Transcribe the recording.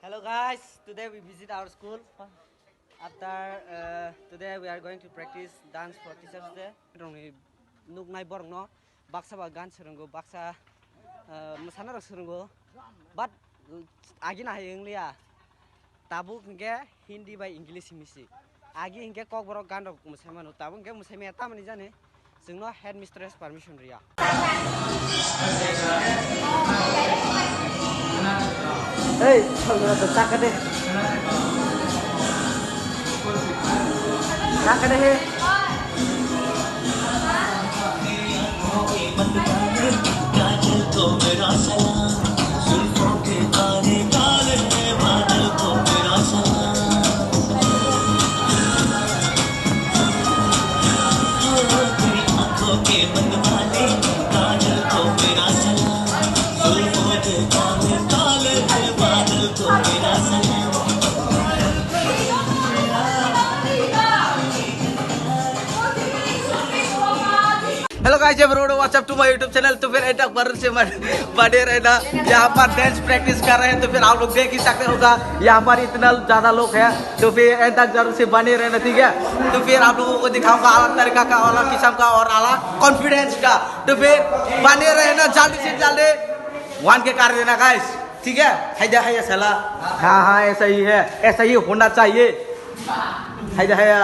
Hello guys, today we visit our school. After today we are going to practice dance for Teachers Day. Nuk nai borong no, baksa ba gan serenggo, baksa masana rak serenggo. But agi na hayeng liya. Tabu hingga Hindi by English misi. Agi hingga kok borok gan rok musai manu. Tabu hingga musai meta mani jane. Sengno headmistress permission ria. Hey, kalau ada tak ada. Tak ada he. Hello guys, what's up to my YouTube channel. तो फिर एक बार से बने रहना। यहाँ पर dance practice कर रहे हैं, तो फिर आप लोग देख ही सकते होगा यहाँ पर इतना ज्यादा लोग हैं। तो फिर एंड तक जरूर से बने रहना, ठीक है। तो फिर आप लोगों को दिखाऊंगा अलग तरीका का, अलग किस्म का और अलग कॉन्फिडेंस का। तो फिर बने रहना, जल्दी से जल्दी 1K कर देना गाइस, ठीक है। हैदा है सला, हाँ ऐसा ही है, ऐसा ही होना चाहिए। हैदा है